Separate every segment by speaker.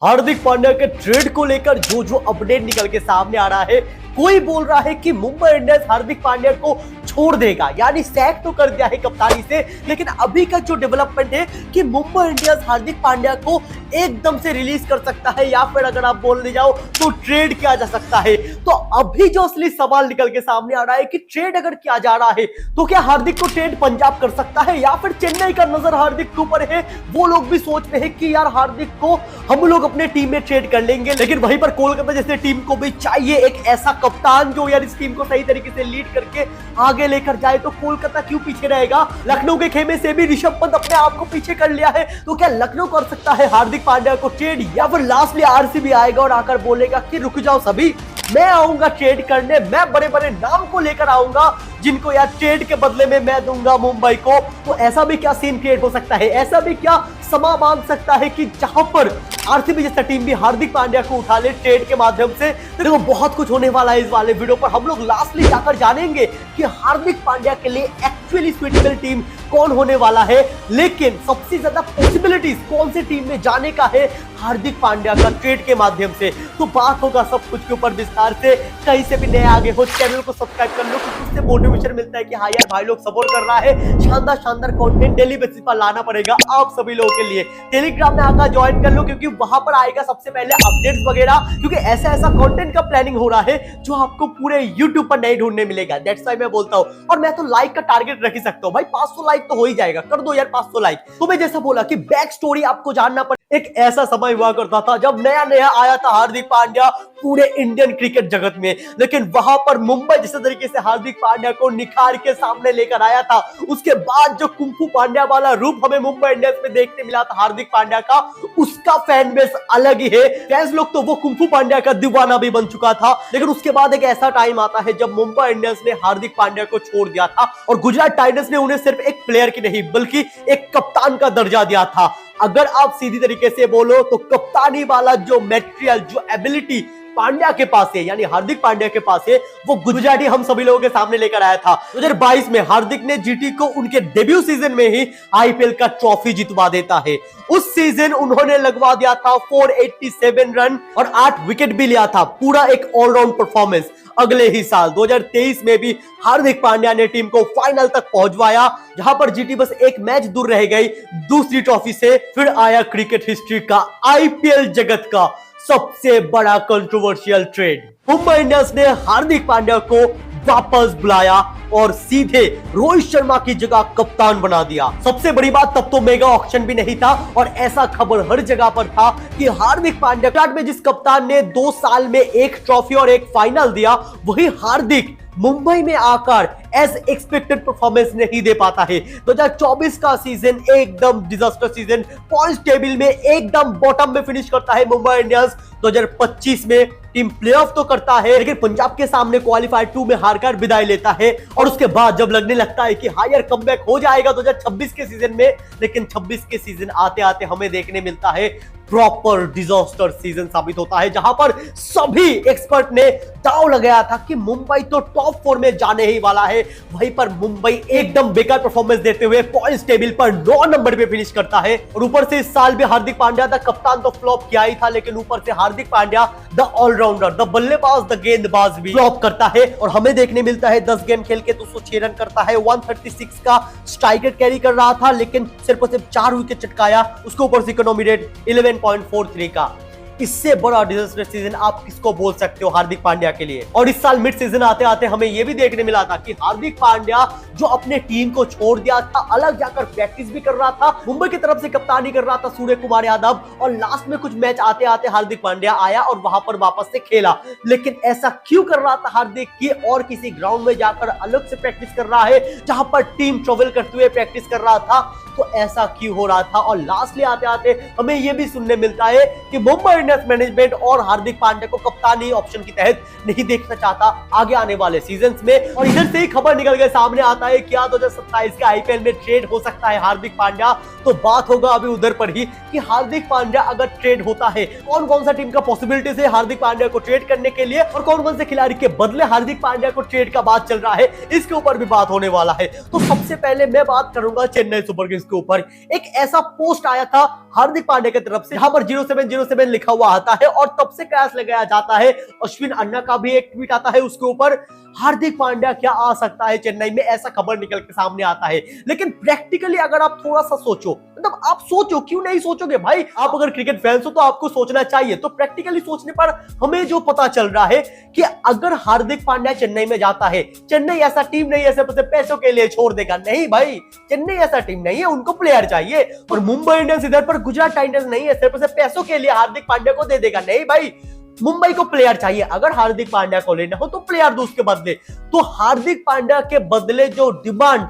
Speaker 1: हार्दिक पांड्या के ट्रेड को लेकर जो अपडेट निकल के सामने आ रहा है, कोई बोल रहा है कि मुंबई इंडियंस हार्दिक पांड्या को छोड़ देगा, यानी सैक तो कर दिया है कप्तानी से। लेकिन अभी का जो डेवलपमेंट है कि मुंबई इंडियंस हार्दिक पांड्या को एकदम से रिलीज कर सकता है, या फिर अगर आप बोलने जाओ तो ट्रेड किया जा सकता है। तो अभी जो असली सवाल निकल के सामने आ रहा है कि ट्रेड अगर किया जा रहा है तो क्या हार्दिक को ट्रेड पंजाब कर सकता है, या फिर चेन्नई का नजर हार्दिक के ऊपर है। वो लोग भी सोच रहे हैं कि यार हार्दिक को हम लोग अपने टीम में ट्रेड कर लेंगे, लेकिन वहीं पर कोलकाता जैसे टीम को भी चाहिए एक ऐसा कप्तान जो यार इस टीम को सही तरीके से लीड करके आगे लेकर जाए। तो कोलकाता क्यों पीछे रहेगा? लखनऊ के खेमे से भी ऋषभ पंत अपने आप को पीछे कर लिया है, तो क्या लखनऊ कर सकता है हार्दिक पांड्या को ट्रेड, या फिर लास्टली आरसीबी आएगा और आकर बोलेगा कि रुक जाओ सभी, मैं आऊंगा ट्रेड करने, मैं बड़े बड़े नाम को लेकर आऊंगा जिनको यार ट्रेड के बदले में मैं दूंगा मुंबई को। तो ऐसा भी क्या सीन क्रिएट हो सकता है, ऐसा भी क्या समा बांध सकता है कि जहां पर आरसीबी जैसा टीम भी हार्दिक पांड्या को उठा ले ट्रेड के माध्यम से। तो देखो बहुत कुछ होने वाला है इस वाले वीडियो पर। हम लोग लास्टली जाकर जानेंगे कि हार्दिक पांड्या के लिए एक्चुअली सुइटेबल टीम कौन होने वाला है, लेकिन सबसे ज्यादा पॉसिबिलिटीज कौन सी टीम में जाने का है हार्दिक पांड्या का ट्रेड के माध्यम से। तो बात होगा सब कुछ के ऊपर विस्तार से। कहीं से भी नए आगे हो चैनल को सब्सक्राइब कर लो, क्योंकि उससे मोटिवेशन मिलता है कि हाँ यार भाई लोग सपोर्ट कर रहा है। शानदार शानदार कंटेंट डेली बेसिस पर लाना पड़ेगा आप सभी लोगों के लिए। टेलीग्राम में आकर ज्वाइन कर लो, क्योंकि वहां पर आएगा सबसे पहले अपडेट्स वगैरह, क्योंकि ऐसा ऐसा कंटेंट का प्लानिंग हो रहा है जो आपको पूरे यूट्यूब पर नहीं ढूंढने मिलेगा। दैट्स व्हाई मैं बोलता हूं, और मैं तो लाइक का टारगेट रख ही सकता हूं भाई, 500 लाइक तो हो ही जाएगा, कर दो यार 500 लाइक। तो मैं जैसा बोला कि बैक स्टोरी आपको जानना पड़े। एक ऐसा समय हुआ करता था जब नया नया आया था हार्दिक पांड्या पूरे इंडियन क्रिकेट जगत में, लेकिन वहां पर मुंबई जिस तरीके से हार्दिक पांड्या को निखार के सामने लेकर आया था, उसके बाद जो कुंफू पांड्या वाला रूप हमें मुंबई इंडियंस में देखने मिला था हार्दिक पांड्या का, उसका फैन बेस अलग ही है। फैंस लोग तो वो कुंफू पांड्या का दीवाना भी बन चुका था। लेकिन उसके बाद एक ऐसा टाइम आता है जब मुंबई इंडियंस ने हार्दिक पांड्या को छोड़ दिया था, और गुजरात टाइटंस ने उन्हें सिर्फ एक प्लेयर की नहीं बल्कि एक कप्तान का दर्जा दिया था। अगर आप सीधी तरीके से बोलो तो कप्तानी वाला जो मटेरियल, जो एबिलिटी पांड्या के पास है, यानी हार्दिक पांड्या के पास है, वो गुजराती हम सभी लोगों के सामने लेकर आया था। 2022 में हार्दिक ने जीटी को उनके डेब्यू सीजन में ही आईपीएल का ट्रॉफी जितवा देता है। उस सीजन उन्होंने लगवा दिया था 487 रन और 8 विकेट भी लिया था, पूरा एक ऑलराउंड परफॉर्मेंस। अगले ही साल 2023 में भी हार्दिक पांड्या ने टीम को फाइनल तक पहुंचवाया, जहां पर जीटी बस एक मैच दूर रह गई दूसरी ट्रॉफी से। फिर आया क्रिकेट हिस्ट्री का, आईपीएल जगत का सबसे बड़ा कंट्रोवर्शियल ट्रेड। मुंबई इंडियंस ने हार्दिक पांड्या को वापस बुलाया और सीधे रोहित शर्मा की जगह कप्तान बना दिया। सबसे बड़ी बात, तब तो मेगा ऑक्शन भी नहीं था और ऐसा खबर हर जगह पर था कि हार्दिक पांड्या में जिस कप्तान ने 2 साल में एक ट्रॉफी और एक फाइनल दिया, वही हार्दिक मुंबई में आकर एज एक्सपेक्टेड परफॉर्मेंस नहीं दे पाता है। 2024 का सीजन एकदम डिजास्टर सीजन, पॉइंट्स टेबल में एकदम बॉटम में फिनिश करता है मुंबई इंडियंस। 2025 में टीम प्लेऑफ तो करता है, लेकिन पंजाब के सामने क्वालिफायर 2 में हारकर विदाई लेता है। और उसके बाद जब लगने लगता है कि हायर कमबैक हो जाएगा 2026 के सीजन में, लेकिन 26 के सीजन आते आते हमें देखने मिलता है प्रॉपर डिजास्टर सीजन साबित होता है, जहां पर सभी एक्सपर्ट ने दांव लगाया था कि मुंबई तो टॉप 4 में जाने ही वाला है। वहीं पर मुंबई एकदम बेकार परफॉर्मेंस देते हुए पॉइंट्स टेबल पर 9 नंबर पे फिनिश करता है। और ऊपर से इस साल भी हार्दिक पांड्या द कप्तान तो फ्लॉप किया ही था, लेकिन ऊपर से Hardik Pandya the allrounder, the बल्लेबाज, द गेंदबाज भी फ्लॉप करता है। और हमें देखने मिलता है 10 गेम खेल के 206 रन करता है, 136 का स्ट्राइक रेट कैरी कर रहा था, लेकिन सिर्फ और सिर्फ 4 विकेट चटकाया। उसके ऊपर से इकोनॉमी रेट 11.43 का। इससे बड़ा डिजास्टर सीजन आप किसको बोल सकते हो हार्दिक पांड्या के लिए। और इस साल मिड सीजन आते आते हमें यह भी देखने मिला था कि हार्दिक पांड्या जो अपने टीम को छोड़ दिया था, अलग जाकर प्रैक्टिस भी कर रहा था, मुंबई की तरफ से कप्तानी कर रहा था सूर्य कुमार यादव, और लास्ट में कुछ मैच आते आते हार्दिक पांड्या आया और वहां पर वापस से खेला। लेकिन ऐसा क्यों कर रहा था हार्दिक की, और किसी ग्राउंड में जाकर अलग से प्रैक्टिस कर रहा है जहां पर टीम ट्रेवल करते हुए प्रैक्टिस कर रहा था, तो ऐसा क्यों हो रहा था। और लास्टली आते आते हमें यह भी सुनने मिलता है कि मुंबई इंडियंस मैनेजमेंट और हार्दिक पांड्या को कप्तानी ऑप्शन के तहत नहीं देखना चाहता आगे आने वाले सीजन्स में। और इधर से ही खबर निकल के सामने आता है कि 2027 के आईपीएल में ट्रेड हो सकता है हार्दिक पांड्या। तो बात होगा अभी उधर पर ही कि हार्दिक पांड्या अगर ट्रेड होता है, कौन कौन सा टीम का पॉसिबिलिटीज है हार्दिक पांड्या को ट्रेड करने के लिए, और कौन कौन से खिलाड़ी के बदले हार्दिक पांड्या को ट्रेड का बात चल रहा है, इसके ऊपर भी बात होने वाला है। तो सबसे पहले मैं बात करूंगा चेन्नई सुपर किंग्स के ऊपर एक ऐसा पोस्ट आया था हार्दिक पांड्या की तरफ से, जहां पर 0707 लिखा हुआ आता है और तब से कयास लगाया जाता है। अश्विन अन्ना का भी एक ट्वीट आता है उसके ऊपर, हार्दिक पांड्या क्या आ सकता है चेन्नई में, ऐसा खबर निकल के सामने आता है। लेकिन प्रैक्टिकली अगर आप थोड़ा सा सोचो, मतलब आप सोचो, क्यों नहीं सोचोगे भाई, आप अगर क्रिकेट फैंस हो तो आपको सोचना चाहिए। तो प्रैक्टिकली सोचने पर हमें जो पता चल रहा है कि अगर हार्दिक पांड्या चेन्नई में जाता है, चेन्नई ऐसा टीम नहीं है सिर्फ पैसों के लिए छोड़ देगा, नहीं भाई, चेन्नई ऐसा टीम नहीं है, उनको प्लेयर चाहिए। और मुंबई इंडियंस इधर पर गुजरात टाइटंस नहीं है सिर्फ पैसों के लिए हार्दिक पांड्या को दे देगा, नहीं भाई, मुंबई को प्लेयर चाहिए। अगर हार्दिक पांड्या को लेना हो तो प्लेयर दो उसके बदले। तो हार्दिक पांड्या के बदले जो डिमांड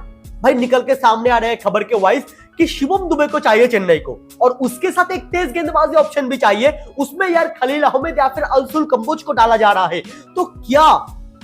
Speaker 1: भाई निकल के सामने आ रहे हैं खबर के वाइज कि शिवम दुबे को चाहिए चेन्नई को, और उसके साथ एक तेज गेंदबाजी ऑप्शन भी चाहिए, उसमें यार खलील अहमद या फिर अंशुल कंबोज को डाला जा रहा है। तो क्या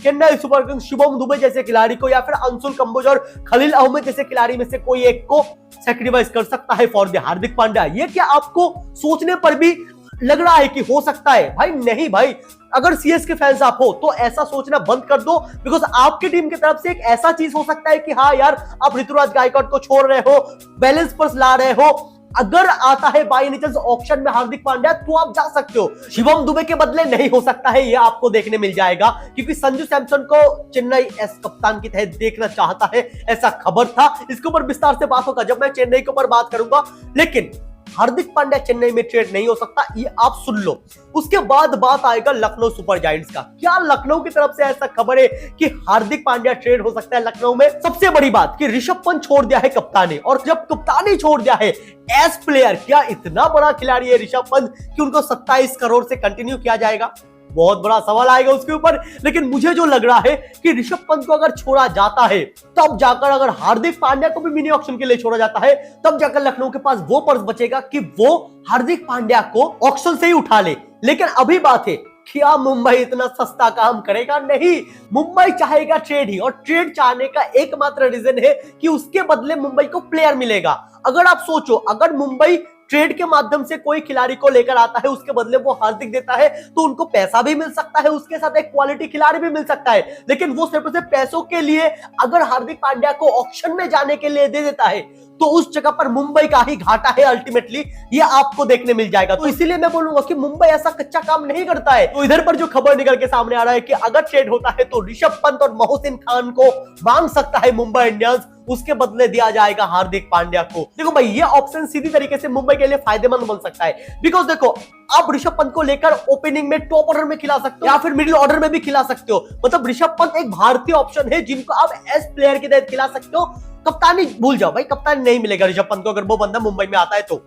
Speaker 1: चेन्नई सुपर किंग्स शिवम दुबे जैसे खिलाड़ी को या फिर अंशुल कंबोज और खलील अहमद जैसे खिलाड़ी में से कोई एक को सैक्रिफाइस कर सकता है फॉर द हार्दिक पांड्या? ये क्या आपको सोचने पर भी लग रहा है कि हो सकता है? भाई नहीं भाई, अगर सीएसके फैंस आप हो तो ऐसा सोचना बंद कर दो, बिकॉज आपकी टीम की तरफ से एक ऐसा चीज हो सकता है कि हाँ यार, आप ऋतुराज गायकवाड को छोड़ रहे हो, बैलेंस पर ला रहे हो, अगर आता है बाय एनी चांस ऑप्शन में हार्दिक पांड्या तो आप जा सकते हो। शिवम दुबे के बदले नहीं हो सकता है, ये आपको देखने मिल जाएगा, क्योंकि संजू सैमसन को चेन्नई एस कप्तान की तहत देखना चाहता है, ऐसा खबर था। इसके ऊपर विस्तार से बात होगा जब मैं चेन्नई के ऊपर बात करूंगा। लेकिन हार्दिक पांड्या चेन्नई में ट्रेड नहीं हो सकता, ये आप सुन लो। उसके बाद बात आएगा लखनऊ सुपर जायंट्स का। क्या लखनऊ की तरफ से ऐसा खबर है कि हार्दिक पांड्या ट्रेड हो सकता है लखनऊ में? सबसे बड़ी बात कि ऋषभ पंत छोड़ दिया है कप्तानी, और जब कप्तानी छोड़ दिया है एज प्लेयर, क्या इतना बड़ा खिलाड़ी है ऋषभ पंत कि उनको 27 करोड़ से कंटिन्यू किया जाएगा? बहुत बड़ा सवाल आएगा उसके ऊपर। लेकिन मुझे जो लग रहा है कि ऋषभ पंत को अगर छोड़ा जाता है, तब जाकर अगर हार्दिक पांड्या को भी मिनी ऑक्शन के लिए छोड़ा जाता है, तब जाकर लखनऊ के पास वो पर्स बचेगा कि वो हार्दिक पांड्या को ऑक्शन से ही उठा ले। लेकिन अभी बात है, क्या मुंबई इतना सस्ता काम करेगा? नहीं, मुंबई चाहेगा ट्रेड ही, और ट्रेड चाहने का एकमात्र रीजन है कि उसके बदले मुंबई को प्लेयर मिलेगा। अगर आप सोचो, अगर मुंबई ट्रेड के माध्यम से कोई खिलाड़ी को लेकर आता है, उसके बदले वो हार्दिक देता है, तो उनको पैसा भी मिल सकता है, उसके साथ एक क्वालिटी खिलाड़ी भी मिल सकता है। लेकिन वो सिर्फ पैसों के लिए अगर हार्दिक पांड्या को ऑक्शन में जाने के लिए दे देता है, तो उस जगह पर मुंबई का ही घाटा है अल्टीमेटली, ये आपको देखने मिल जाएगा। तो इसीलिए मैं बोलूंगा कि मुंबई ऐसा कच्चा काम नहीं करता है। तो इधर पर जो खबर निकल के सामने आ रहा है कि अगर ट्रेड होता है तो ऋषभ पंत और मोहसिन खान को मांग सकता है मुंबई इंडियंस, उसके बदले दिया जाएगा हार्दिक पांड्या को। देखो भाई, ये ऑप्शन सीधी तरीके से मुंबई के लिए फायदेमंद बन सकता है, बिकॉज देखो, आप ऋषभ पंत को लेकर ओपनिंग में टॉप ऑर्डर में खिला सकते हो या फिर मिडिल ऑर्डर में भी खिला सकते हो। मतलब ऋषभ पंत एक भारतीय ऑप्शन है जिनको आप एज प्लेयर के तहत खिला सकते हो। कप्तानी भूल जाओ भाई, कप्तानी नहीं मिलेगा ऋषभ पंत को अगर वो बंदा मुंबई में आता है तो।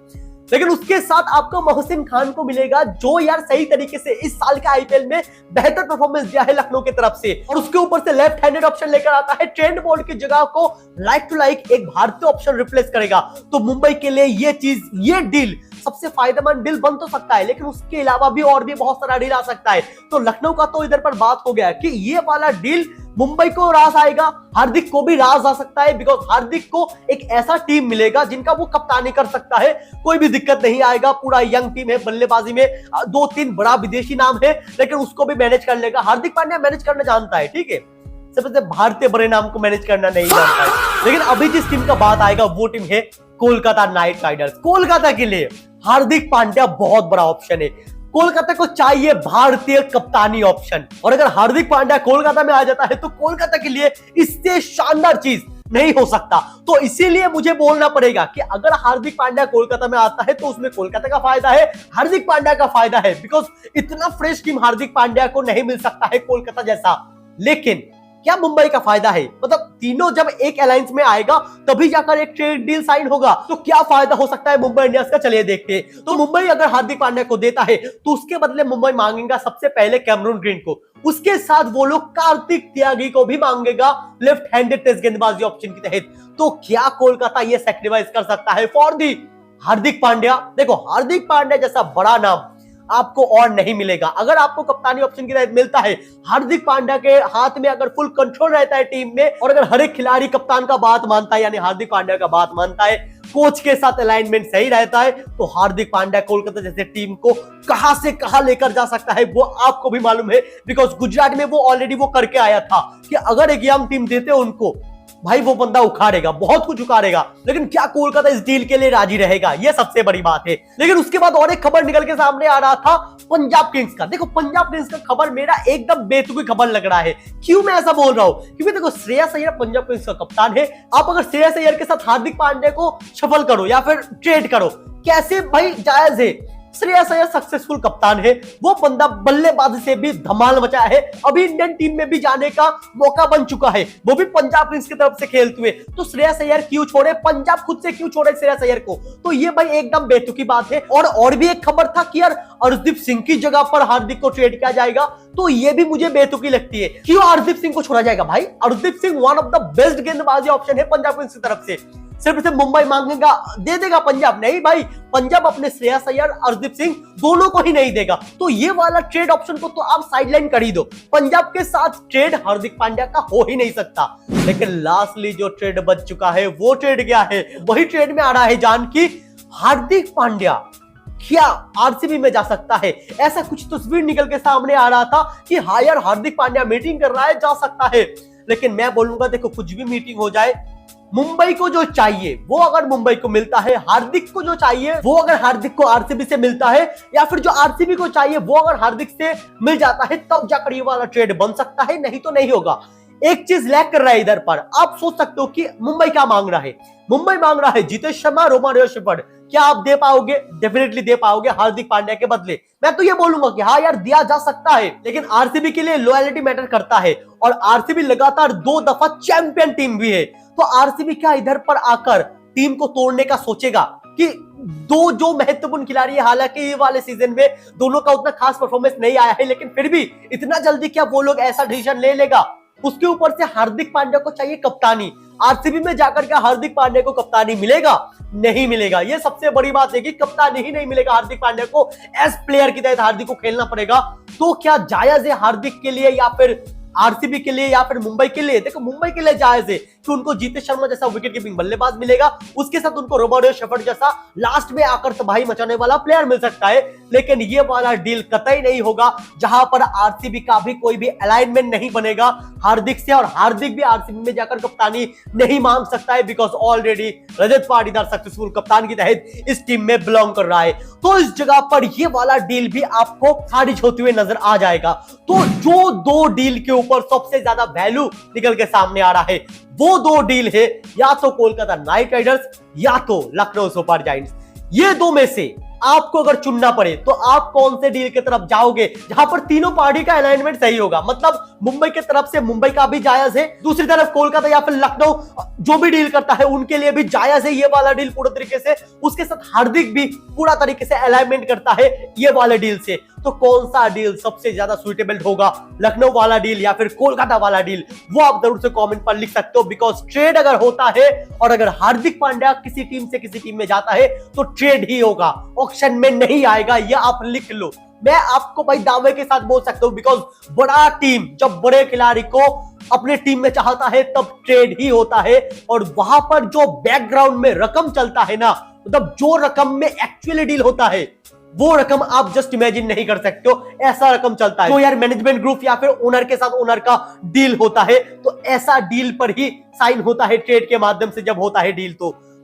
Speaker 1: लेकिन उसके साथ आपको मोहसिन खान को मिलेगा, जो यार सही तरीके से इस साल के आईपीएल में बेहतर परफॉर्मेंस दिया है लखनऊ की तरफ से, और उसके ऊपर से लेफ्ट हैंडेड ऑप्शन लेकर आता है, ट्रेंट बोल्ट की जगह को लाइक टू लाइक एक भारतीय ऑप्शन रिप्लेस करेगा। तो मुंबई के लिए ये चीज, ये डील सबसे फायदेमंद डील बन तो सकता है, लेकिन उसके अलावा भी और भी बहुत सारा डील आ सकता है। तो लखनऊ का तो इधर पर बात हो गया कि ये वाला डील मुंबई को रास आएगा, हार्दिक को भी रास आ सकता है, बिकॉज हार्दिक को एक ऐसा टीम मिलेगा जिनका वो कप्तानी कर सकता है, कोई भी दिक्कत नहीं आएगा। पूरा यंग टीम है, बल्लेबाजी में 2-3 बड़ा विदेशी नाम है, लेकिन उसको भी मैनेज कर लेगा। हार्दिक पांड्या मैनेज करना जानता है, ठीक है, सबसे भारतीय बड़े नाम को मैनेज करना नहीं जानता है। लेकिन अभी जिस टीम का बात आएगा वो टीम है कोलकाता नाइट राइडर्स। कोलकाता के लिए हार्दिक पांड्या बहुत बड़ा ऑप्शन है। कोलकाता को चाहिए भारतीय कप्तानी ऑप्शन, और अगर हार्दिक पांड्या कोलकाता में आ जाता है तो कोलकाता के लिए इससे शानदार चीज नहीं हो सकता। तो इसीलिए मुझे बोलना पड़ेगा कि अगर हार्दिक पांड्या कोलकाता में आता है तो उसमें कोलकाता का फायदा है, हार्दिक पांड्या का फायदा है, बिकॉज इतना फ्रेश टीम हार्दिक पांड्या को नहीं मिल सकता है कोलकाता जैसा। लेकिन क्या मुंबई का फायदा है? मतलब तीनों जब एक अलायंस में आएगा तभी जाकर एक ट्रेड डील साइन होगा, तो क्या फायदा हो सकता है मुंबई इंडियंस का, चलिए देखते हैं। तो मुंबई अगर हार्दिक पांड्या को देता है तो उसके बदले मुंबई मांगेगा सबसे पहले कैमरून ग्रीन को, उसके साथ वो लोग कार्तिक त्यागी को भी मांगेगा लेफ्ट हैंडेड टेस्ट गेंदबाजी ऑप्शन के तहत। तो क्या कोलकाता ये सैक्रिफाइस कर सकता है फॉर दी हार्दिक पांड्या? देखो, हार्दिक पांड्या जैसा बड़ा नाम आपको और नहीं मिलेगा। अगर आपको कप्तानी ऑप्शन के तहत मिलता है, हार्दिक पांड्या के हाथ में अगर फुल कंट्रोल रहता है टीम में, और अगर हर एक खिलाड़ी कप्तान का बात मानता है, यानी हार्दिक पांड्या का बात मानता है, कोच के साथ अलाइनमेंट सही रहता है, तो हार्दिक पांड्या कोलकाता जैसे टीम को कहां से कहां लेकर जा सकता है वो आपको भी मालूम है, बिकॉज गुजरात में वो ऑलरेडी वो करके आया था कि अगर एक यंग टीम देते उनको भाई वो बंदा उखाड़ेगा, बहुत कुछ उखाड़ेगा, लेकिन क्या कोलकाता इस डील के लिए राजी रहेगा, ये सबसे बड़ी बात है। लेकिन उसके बाद और एक खबर निकल के सामने आ रहा था पंजाब किंग्स का। देखो पंजाब किंग्स का खबर मेरा एकदम बेतुकी खबर लग रहा है। क्यों मैं ऐसा बोल रहा हूं? क्योंकि देखो श्रेयस अय्यर पंजाब किंग्स का कप्तान है। आप अगर श्रेयस अय्यर के साथ हार्दिक पांड्या को शफल करो या फिर ट्रेड करो, कैसे भाई जायज है? श्रेयस अय्यर सक्सेसफुल कप्तान है, वो बंदा बल्लेबाजी से भी धमाल मचाया है, अभी इंडियन टीम में भी जाने का मौका बन चुका है, वो भी पंजाब किंग्स की तरफ से खेलते हुए। तो श्रेयस अय्यर क्यों छोड़े? पंजाब खुद से क्यों छोड़े श्रेयस अय्यर को? तो ये भाई एकदम बेतुकी बात है। और भी एक खबर था कि यार अर्शदीप सिंह की जगह पर हार्दिक को ट्रेड किया जाएगा, तो ये भी मुझे बेतुकी लगती है। क्यों अर्शदीप सिंह को छोड़ा जाएगा? भाई Arshdeep Singh one of the best गेंदबाजी ऑप्शन है पंजाब किंग्स की तरफ से। सिर्फ मुंबई मांगेगा, दे देगा पंजाब? नहीं भाई, पंजाब अपने श्रेयस अय्यर, अर्शदीप सिंह दोनों को ही नहीं देगा। तो ये वाला ट्रेड ऑप्शन को तो आप साइडलाइन कर ही दो। पंजाब के साथ ट्रेड हार्दिक पांड्या का हो ही नहीं सकता। लेकिन लास्टली जो ट्रेड बच चुका है वो ट्रेड क्या है? वही ट्रेड में आ रहा है जान की हार्दिक पांड्या क्या आरसीबी में जा सकता है। ऐसा कुछ तस्वीर निकल के सामने आ रहा था कि हाँ यार हार्दिक पांड्या मीटिंग कर रहा है, जा सकता है। लेकिन मैं बोलूंगा देखो कुछ भी मीटिंग हो जाए, मुंबई को जो चाहिए वो अगर मुंबई को मिलता है, हार्दिक को जो चाहिए वो अगर हार्दिक को आरसीबी से मिलता है, या फिर जो आरसीबी को चाहिए वो अगर हार्दिक से मिल जाता है, तब जाकर ये वाला ट्रेड बन सकता है, नहीं तो नहीं होगा। एक चीज लैक कर रहा है इधर पर। आप सोच सकते हो कि मुंबई क्या मांग रहा है? मुंबई मांग रहा है जितेश शर्मा, रोमारियो शेफर्ड। क्या आप दे पाओगे? डेफिनेटली दे पाओगे हार्दिक पांड्या के बदले। मैं तो ये बोलूंगा कि हाँ यार दिया जा सकता है, लेकिन आरसीबी के लिए लॉयल्टी मैटर करता है, और आरसीबी लगातार 2 दफा चैंपियन टीम भी है। तो आरसीबी क्या इधर पर आकर टीम को तोड़ने का सोचेगा? कि दो जो महत्वपूर्ण खिलाड़ी है, हालांकि ये वाले सीजन में दोनों का उतना खास परफॉर्मेंस नहीं आया है, लेकिन फिर भी इतना जल्दी क्या वो लोग ऐसा डिसीजन ले लेगा? उसके ऊपर से हार्दिक पांड्या को चाहिए कप्तानी। आरसीबी में जाकर क्या हार्दिक पांड्या को कप्तानी मिलेगा? नहीं मिलेगा। ये सबसे बड़ी बात है कि कप्तानी ही नहीं मिलेगा हार्दिक पांड्या को। एज प्लेयर की तरह हार्दिक को खेलना पड़ेगा। तो क्या जायज है हार्दिक के लिए या फिर आरसीबी के लिए या फिर मुंबई के लिए? देखो मुंबई के लिए जायज है कि उनको जीतेश शर्मा जैसा विकेट कीपिंग बल्लेबाज मिलेगा, उसके साथ उनको रोमारियो शेफर्ड जैसा लास्ट में आकर तबाही मचाने वाला प्लेयर मिल सकता है। लेकिन ये वाला डील कतई नहीं होगा जहां पर आरसीबी का भी कोई भी अलाइनमेंट नहीं बनेगा हार्दिक से, और हार्दिक भी आरसीबी में जाकर कप्तानी नहीं मांग सकता है, because already Rajat Patidar successful कप्तान की तहत इस टीम में बिलोंग कर रहा है। तो इस जगह पर ये वाला डील भी आपको खारिज होते हुए नजर आ जाएगा। तो जो 2 डील के ऊपर सबसे ज्यादा वैल्यू निकल के सामने आ रहा है वो 2 डील है, या तो कोलकाता नाइट राइडर्स या तो लखनऊ सुपर जायंट्स। ये 2 में से आपको अगर चुनना पड़े तो आप कौन से डील की तरफ जाओगे जहां पर तीनों पार्टी का अलाइनमेंट सही होगा? मतलब मुंबई की तरफ से मुंबई का भी जायज है, दूसरी तरफ कोलकाता या फिर लखनऊ जो भी डील करता है उनके लिए भी जायज है ये वाला डील पूरे तरीके से। उसके साथ हार्दिक भी पूरा तरीके से अलाइनमेंट करता है ये वाले डील से। तो कौन सा डील सबसे ज्यादा सुइटेबल होगा, लखनऊ वाला डील या फिर कोलकाता वाला डील? वो आप जरूर से कमेंट पर लिख सकते हो। बिकॉज ट्रेड अगर होता है और अगर हार्दिक पांड्या किसी टीम से किसी टीम में जाता है तो ट्रेड ही होगा, ऑक्शन में नहीं आएगा। ये आप लिख लो, मैं आपको भाई दावे के साथ बोल सकता हूं। बिकॉज बड़ा टीम जब बड़े खिलाड़ी को अपने टीम में चाहता है तब ट्रेड ही होता है, और वहां पर जो बैकग्राउंड में रकम चलता है ना, मतलब जो रकम में एक्चुअली डील होता है वो रकम आप जस्ट इमेजिन नहीं कर सकते हो, ऐसा रकम चलता है। तो यार मैनेजमेंट ग्रुप या फिर ओनर के साथ ओनर का डील होता है, तो ऐसा डील पर ही साइन होता है ट्रेड के माध्यम से जब होता है डील।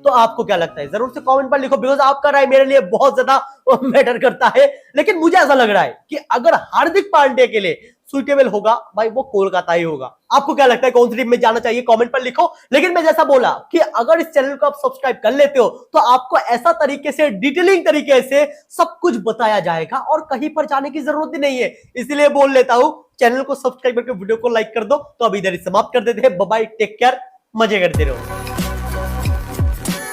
Speaker 1: तो आपको क्या लगता है जरूर से कमेंट पर लिखो, बिकॉज आपका राय मेरे लिए बहुत ज्यादा मैटर करता है। लेकिन मुझे ऐसा लग रहा है कि अगर हार्दिक पांड्या के लिए सुइटेबल होगा भाई वो कोलकाता ही होगा। आपको क्या लगता है कौन सी टीम में जाना चाहिए? कमेंट पर लिखो। लेकिन मैं जैसा बोला कि अगर इस चैनल को आप सब्सक्राइब कर लेते हो तो आपको ऐसा तरीके से डिटेलिंग तरीके से सब कुछ बताया जाएगा और कहीं पर जाने की जरूरत ही नहीं है। इसलिए बोल लेता हूं चैनल को सब्सक्राइब करके वीडियो को लाइक कर दो। तो अभी इधर समाप्त कर देते हैं। बाय बाय, टेक केयर, मजे करते रहो।